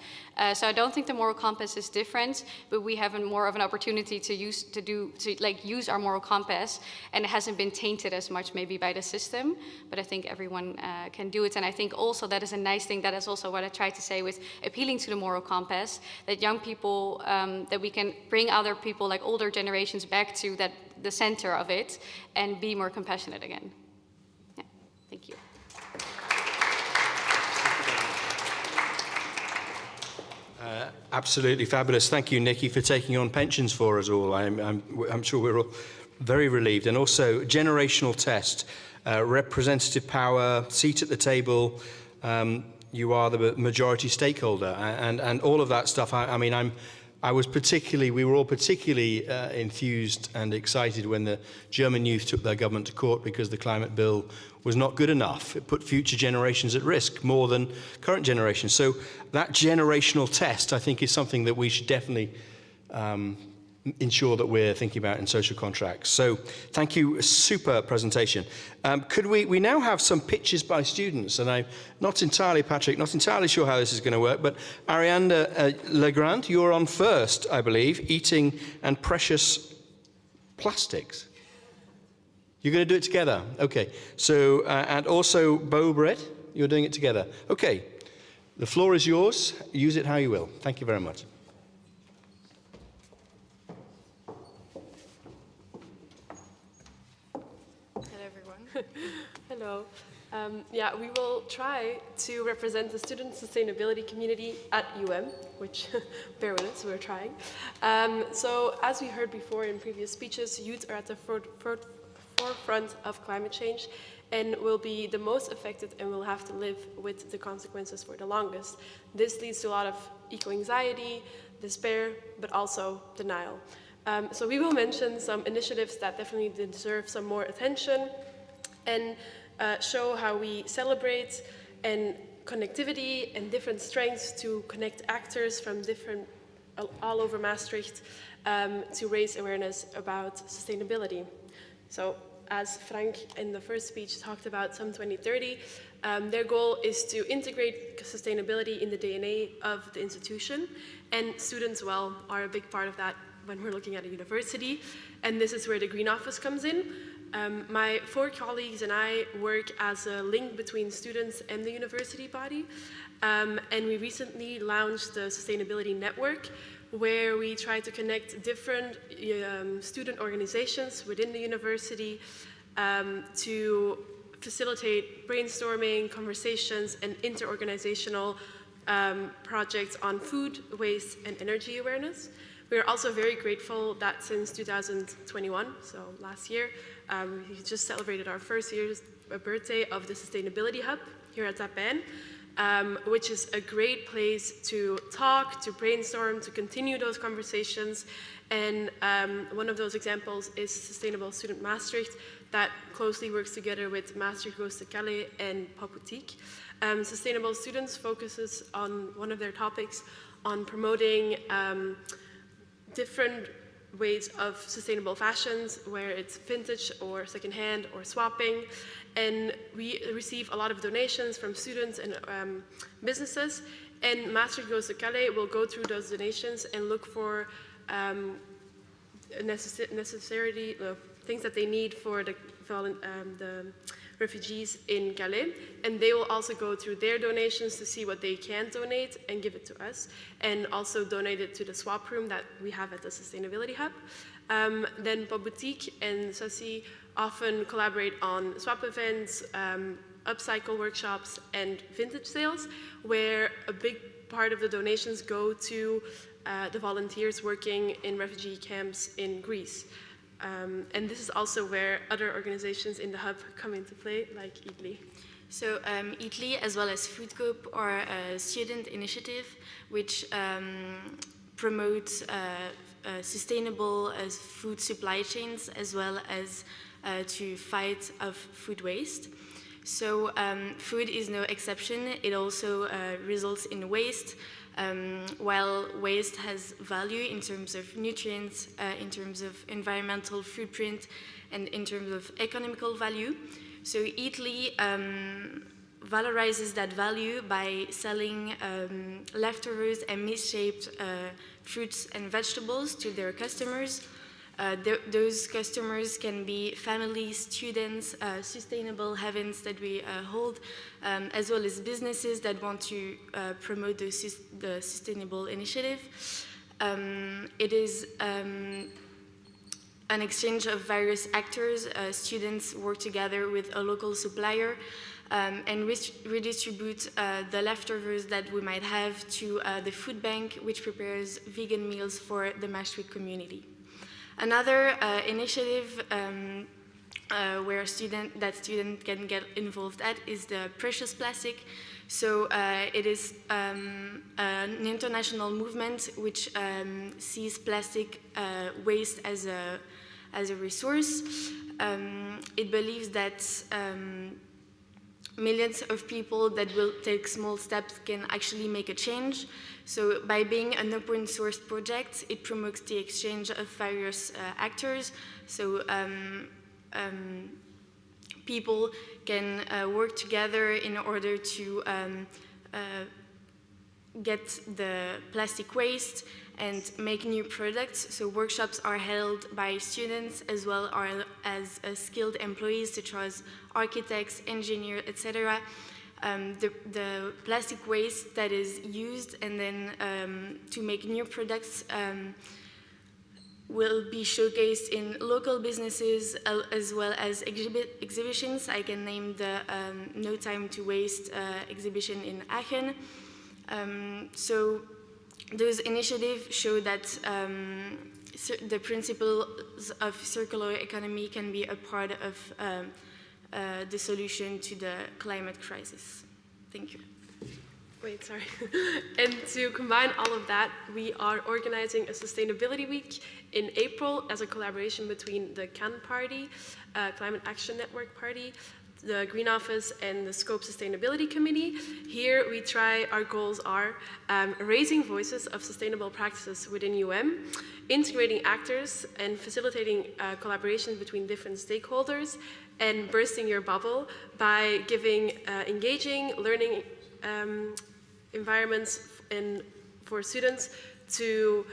So I don't think the moral compass is different, but we have more of an opportunity to use our moral compass, and it hasn't been tainted as much maybe by the system. But I think everyone can do it, and I think also that is a nice thing. That is also what I try to say with appealing to the moral compass, that young people, that we can bring other people, like older generations, back to the center of it and be more compassionate again. Yeah, thank you. Absolutely fabulous. Thank you, Nikki, for taking on pensions for us all. I'm sure we're all very relieved. And also, generational test, representative power, seat at the table, you are the majority stakeholder, and all of that stuff. We were all particularly enthused and excited when the German youth took their government to court because the climate bill was not good enough. It put future generations at risk more than current generations. So that generational test, I think, is something that we should definitely ensure that we're thinking about in social contracts. So thank you, super presentation. Could we now have some pitches by students? And I'm not entirely, Patrick, not entirely sure how this is going to work, but Ariane Legrand, you're on first, I believe, eating and precious plastics. You're going to do it together? Okay. So, and also Beau Brett, you're doing it together. Okay. The floor is yours. Use it how you will. Thank you very much. Hello. We will try to represent the student sustainability community at UM, which, bear with us, we're trying. So as we heard before in previous speeches, youth are at the forefront of climate change and will be the most affected and will have to live with the consequences for the longest. This leads to a lot of eco-anxiety, despair, but also denial. So we will mention some initiatives that definitely deserve some more attention and show how we celebrate and connectivity and different strengths to connect actors from different, all over Maastricht, to raise awareness about sustainability. So as Frank in the first speech talked about SUM 2030, their goal is to integrate sustainability in the DNA of the institution, and students, well, are a big part of that when we're looking at a university, and this is where the Green Office comes in. My 4 colleagues and I work as a link between students and the university body, and we recently launched the Sustainability Network, where we try to connect different student organizations within the university to facilitate brainstorming, conversations, and inter-organizational projects on food, waste, and energy awareness. We are also very grateful that since 2021, so last year, we just celebrated our first year's birthday of the Sustainability Hub here at Zapen, which is a great place to talk, to brainstorm, to continue those conversations. And one of those examples is Sustainable Student Maastricht, that closely works together with Maastricht Goes to Calais and Pop Boutique. Sustainable Students focuses on one of their topics on promoting different ways of sustainable fashions, where it's vintage or secondhand or swapping. And we receive a lot of donations from students and businesses. And Maastricht Goes to Calais will go through those donations and look for things that they need for the refugees in Calais, and they will also go through their donations to see what they can donate and give it to us, and also donate it to the swap room that we have at the Sustainability Hub. Then Pop Boutique and Sassi often collaborate on swap events, upcycle workshops, and vintage sales, where a big part of the donations go to the volunteers working in refugee camps in Greece. And this is also where other organizations in the hub come into play, like Italy. So Italy, as well as Food Coop, are a student initiative which promotes sustainable food supply chains, as well as to fight of food waste. So food is no exception. It also results in waste. While waste has value in terms of nutrients, in terms of environmental footprint, and in terms of economical value. So Italy valorizes that value by selling leftovers and misshaped fruits and vegetables to their customers. Those customers can be families, students, sustainable havens that we hold, as well as businesses that want to promote the sustainable initiative. It is an exchange of various actors. Students work together with a local supplier and redistribute the leftovers that we might have to the food bank, which prepares vegan meals for the Maastricht community. Another initiative where student can get involved at is the precious plastic. So it is an international movement which sees plastic waste as a resource. It believes that millions of people that will take small steps can actually make a change. So by being an open source project, it promotes the exchange of various actors. So people can work together in order to get the plastic waste and make new products. So workshops are held by students as well as skilled employees such as architects, engineers, etc. The plastic waste that is used and then to make new products will be showcased in local businesses as well as exhibitions. I can name the No Time to Waste exhibition in Aachen. So those initiatives show that the principles of circular economy can be a part of the solution to the climate crisis. Thank you. Wait, sorry. And to combine all of that, we are organizing a Sustainability Week in April as a collaboration between the CAN Party, Climate Action Network Party, the Green Office, and the Scope Sustainability Committee. Here our goals are raising voices of sustainable practices within integrating actors and facilitating collaboration between different stakeholders, and bursting your bubble by giving engaging learning environments for students to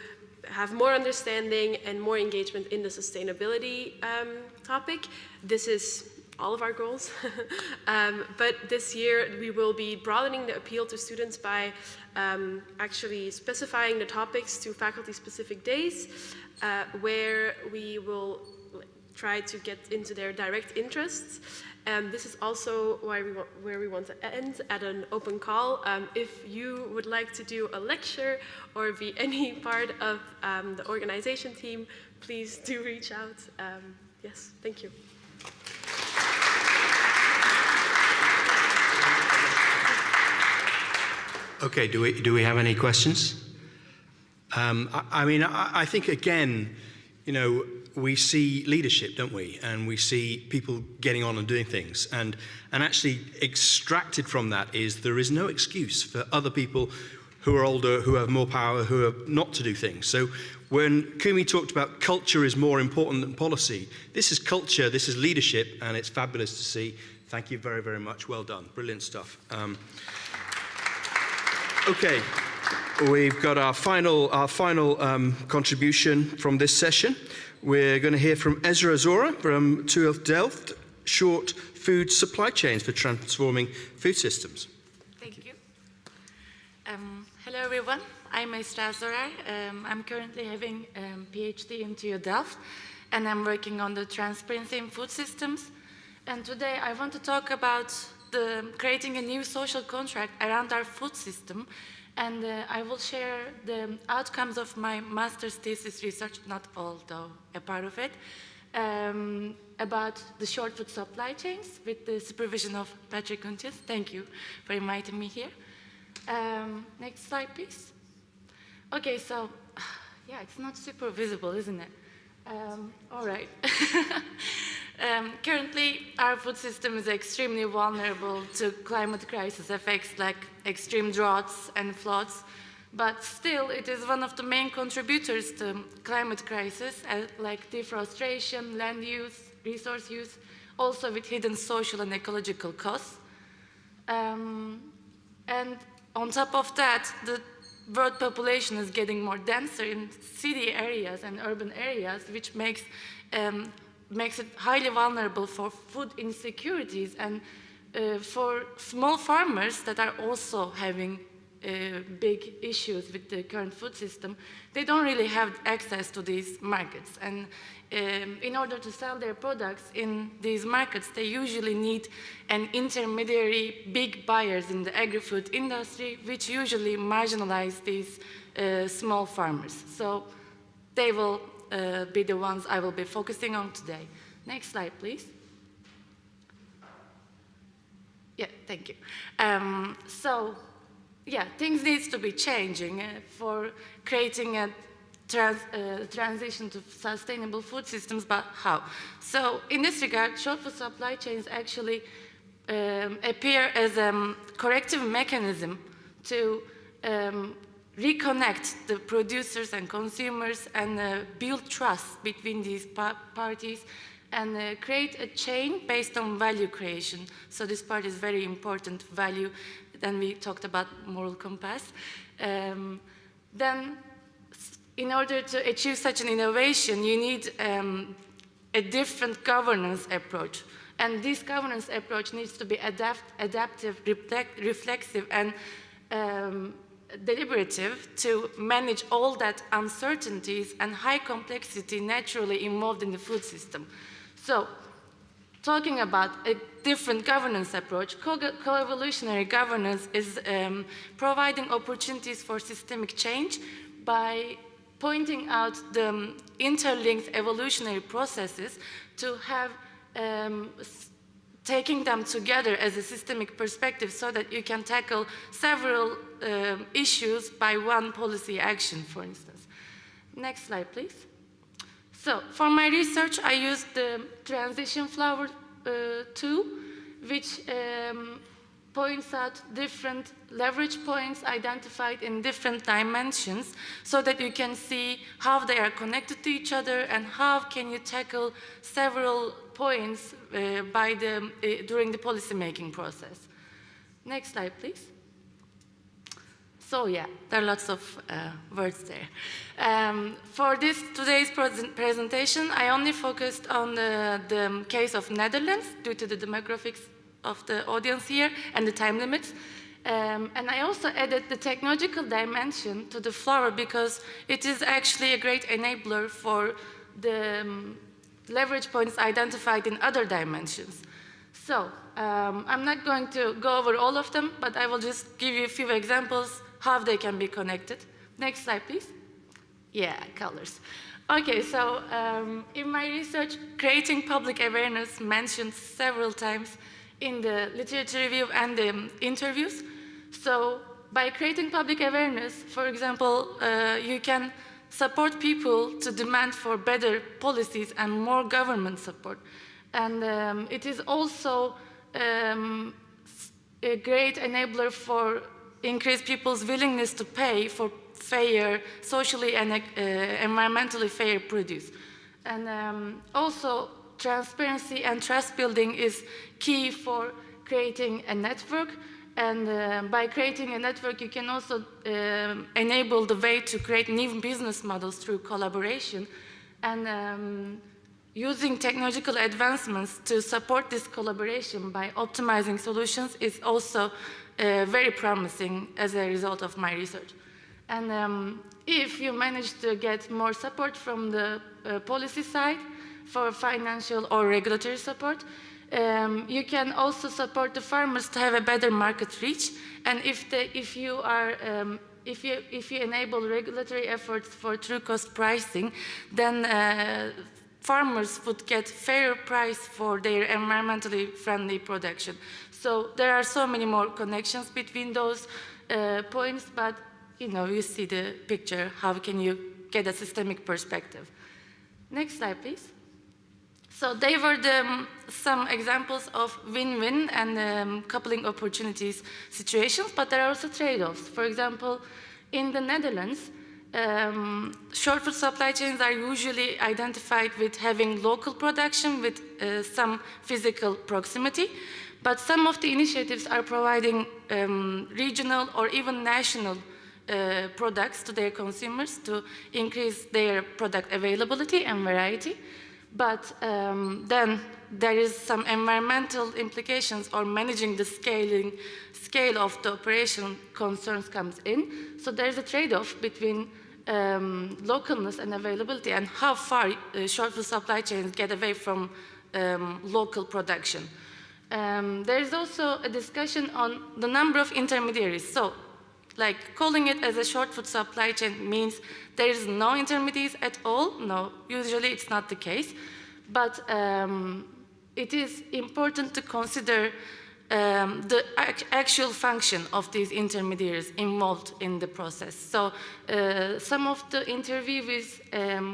have more understanding and more engagement in the sustainability topic. This is all of our goals. But this year we will be broadening the appeal to students by actually specifying the topics to faculty-specific days where we will try to get into their direct interests. This is also where we want to end at an open call. If you would like to do a lecture or be any part of the organization team, please do reach out. Yes, thank you. Okay, do we have any questions? I think again, we see leadership, don't we? And we see people getting on and doing things. And actually extracted from that is there is no excuse for other people who are older, who have more power, who are not to do things. So when Kumi talked about culture is more important than policy, this is culture, this is leadership, and it's fabulous to see. Thank you very, very much. Well done. Brilliant stuff. Okay, we've got our final contribution from this session. We're going to hear from Ezra Zora from TU Delft, short food supply chains for transforming food systems. Thank you. Hello everyone, I'm Ezra Zora. I'm currently having a PhD in TU Delft and I'm working on the transparency in food systems. And today I want to talk about creating a new social contract around our food system And I will share the outcomes of my master's thesis research, not all though, a part of it, about the short food supply chains with the supervision of Patrick Kuntis. Thank you for inviting me here. Next slide, please. Okay, so, yeah, it's not super visible, isn't it? All right. Currently, our food system is extremely vulnerable to climate crisis effects like extreme droughts and floods, but still it is one of the main contributors to climate crisis, like deforestation, land use, resource use, also with hidden social and ecological costs. And on top of that, the world population is getting more denser in city areas and urban areas, which makes it highly vulnerable for food insecurities and for small farmers that are also having big issues with the current food system. They don't really have access to these markets, and in order to sell their products in these markets, they usually need an intermediary, big buyers in the agri-food industry, which usually marginalize these small farmers. So they will be the ones I will be focusing on today. Next slide, please. Yeah, thank you. So, yeah, things need to be changing for creating a transition to sustainable food systems, but how? So, in this regard, short food supply chains actually appear as a corrective mechanism to reconnect the producers and consumers and build trust between these parties and create a chain based on value creation. So this part is very important, value. Then we talked about moral compass. Then in order to achieve such an innovation, you need a different governance approach. And this governance approach needs to be adaptive, reflexive, and deliberative to manage all that uncertainties and high complexity naturally involved in the food system. So, talking about a different governance approach, co-evolutionary governance is providing opportunities for systemic change by pointing out the interlinked evolutionary processes to have taking them together as a systemic perspective so that you can tackle several issues by one policy action, for instance. Next slide, please. So, for my research, I used the transition flower tool, which points out different leverage points identified in different dimensions so that you can see how they are connected to each other and how can you tackle several points during the policy-making process. Next slide, please. So yeah, there are lots of words there. For today's presentation, I only focused on the case of Netherlands due to the demographics of the audience here and the time limits. And I also added the technological dimension to the flower because it is actually a great enabler for the leverage points identified in other dimensions. So I'm not going to go over all of them, but I will just give you a few examples how they can be connected. Next slide, please. Yeah, colors. Okay, so in my research, creating public awareness mentioned several times in the literature review and the interviews. So by creating public awareness, for example, you can support people to demand for better policies and more government support. And it is also a great enabler for increase people's willingness to pay for fair, socially and environmentally fair produce. And also, transparency and trust building is key for creating a network. And by creating a network, you can also enable the way to create new business models through collaboration. And using technological advancements to support this collaboration by optimizing solutions is also very promising as a result of my research. And if you manage to get more support from the policy side for financial or regulatory support, you can also support the farmers to have a better market reach. And if you enable regulatory efforts for true cost pricing, then farmers would get fairer price for their environmentally friendly production. So there are so many more connections between those points, but you see the picture. How can you get a systemic perspective? Next slide, please. So they were some examples of win-win and coupling opportunities situations, but there are also trade-offs. For example, in the Netherlands, short food supply chains are usually identified with having local production with some physical proximity, but some of the initiatives are providing regional or even national products to their consumers to increase their product availability and variety. But then there is some environmental implications, or managing the scale of the operation concerns comes in. So there is a trade-off between localness and availability, and how far short food supply chains get away from local production. There is also a discussion on the number of intermediaries. So, like, calling it as a short food supply chain means there is no intermediaries at all. No, usually it's not the case. But it is important to consider the actual function of these intermediaries involved in the process. So some of the interviewees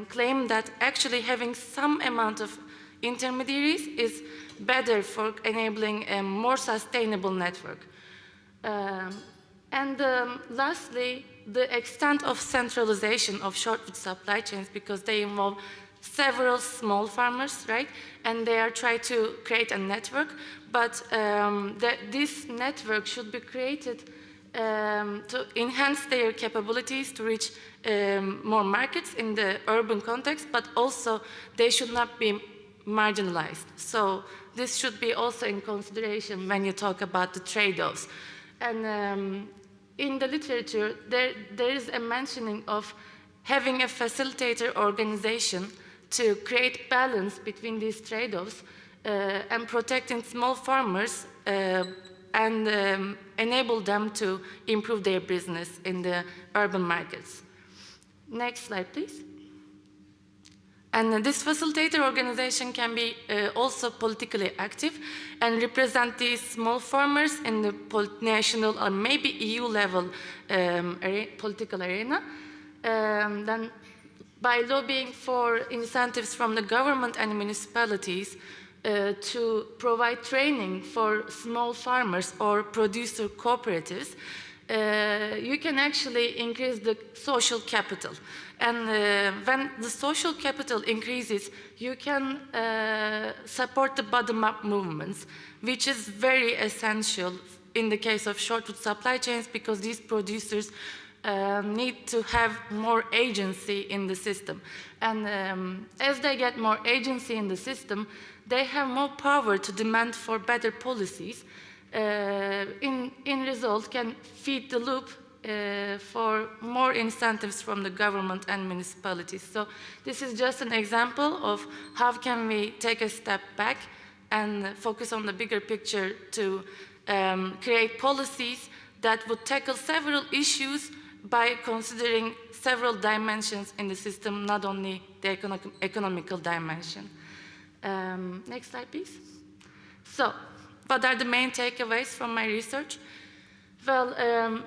claim that actually having some amount of intermediaries is better for enabling a more sustainable network. And lastly, the extent of centralization of short food supply chains, because they involve several small farmers, right? And they are trying to create a network, but this network should be created to enhance their capabilities to reach more markets in the urban context, but also they should not be marginalized. So this should be also in consideration when you talk about the trade-offs. And in the literature, there is a mentioning of having a facilitator organization to create balance between these trade-offs and protecting small farmers and enable them to improve their business in the urban markets. Next slide, please. And this facilitator organization can be also politically active and represent these small farmers in the national or maybe EU level political arena. Then by lobbying for incentives from the government and municipalities to provide training for small farmers or producer cooperatives, you can actually increase the social capital. And when the social capital increases, you can support the bottom-up movements, which is very essential in the case of short food supply chains, because these producers need to have more agency in the system. And as they get more agency in the system, they have more power to demand for better policies. In result, can feed the loop for more incentives from the government and municipalities. So this is just an example of how can we take a step back and focus on the bigger picture to create policies that would tackle several issues by considering several dimensions in the system, not only the economical dimension. Next slide, please. So, what are the main takeaways from my research? Well,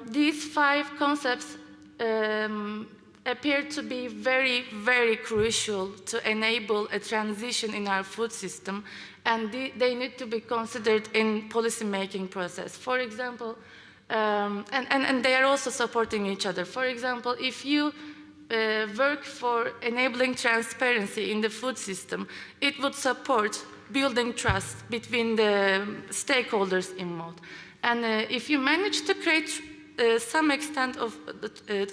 these 5 concepts appear to be very, very crucial to enable a transition in our food system, and they need to be considered in policy-making process. For example, and they are also supporting each other. For example, if you work for enabling transparency in the food system, it would support building trust between the stakeholders involved. And if you manage to create some extent of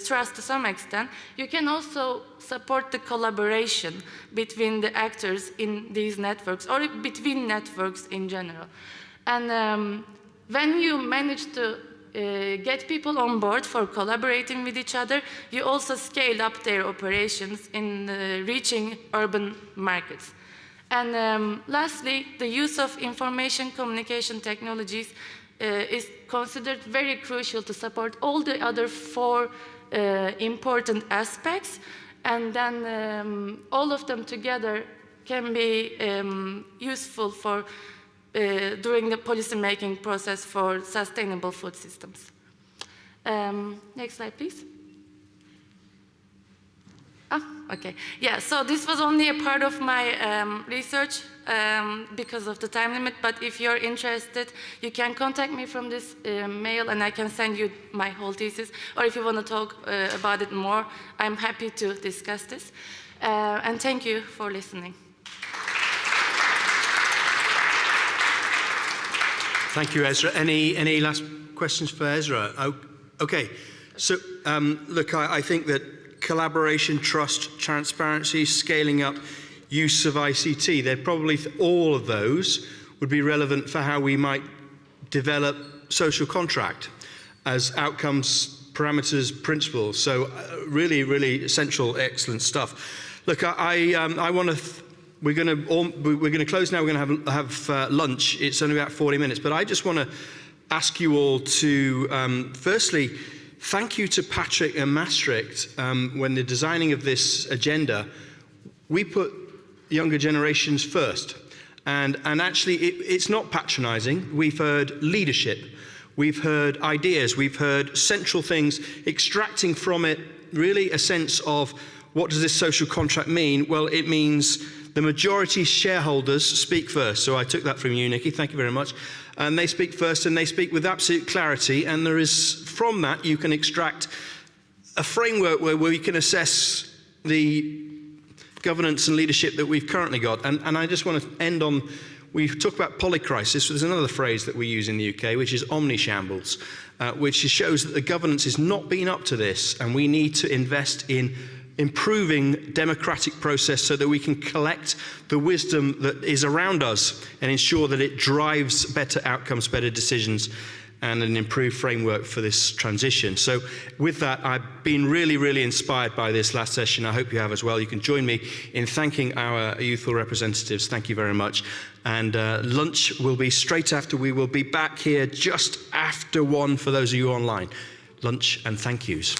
trust to some extent, you can also support the collaboration between the actors in these networks, or between networks in general. And when you manage to get people on board for collaborating with each other, you also scale up their operations in reaching urban markets. And lastly, the use of information communication technologies is considered very crucial to support all the other 4 important aspects, and then all of them together can be useful for during the policy-making process for sustainable food systems. Next slide, please. Okay. Yeah, so this was only a part of my research because of the time limit, but if you're interested, you can contact me from this mail and I can send you my whole thesis, or if you want to talk about it more, I'm happy to discuss this. And thank you for listening. Thank you, Ezra. Any last questions for Ezra? Okay, so look, I think that collaboration, trust, transparency, scaling up, use of ICT, they're probably all of those would be relevant for how we might develop social contract as outcomes, parameters, principles. So really, really essential, excellent stuff. Look, I want to. We're going to close now. We're going to have lunch. It's only about 40 minutes, but I just want to ask you all to firstly. Thank you to Patrick and Maastricht. When they're designing of this agenda, we put younger generations first. And actually, it's not patronizing. We've heard leadership. We've heard ideas. We've heard central things, extracting from it really a sense of what does this social contract mean? Well, it means the majority shareholders speak first. So I took that from you, Nikki. Thank you very much. And they speak first, and they speak with absolute clarity. And there is, from that, you can extract a framework where we can assess the governance and leadership that we've currently got. And I just want to end on, we've talked about polycrisis. There's another phrase that we use in the UK, which is omnishambles, which shows that the governance has not been up to this, and we need to invest in improving democratic process so that we can collect the wisdom that is around us and ensure that it drives better outcomes, better decisions, and an improved framework for this transition. So with that, I've been really, really inspired by this last session. I hope you have as well. You can join me in thanking our youthful representatives. Thank you very much. And lunch will be straight after. We will be back here just after 1 for those of you online. Lunch and thank yous.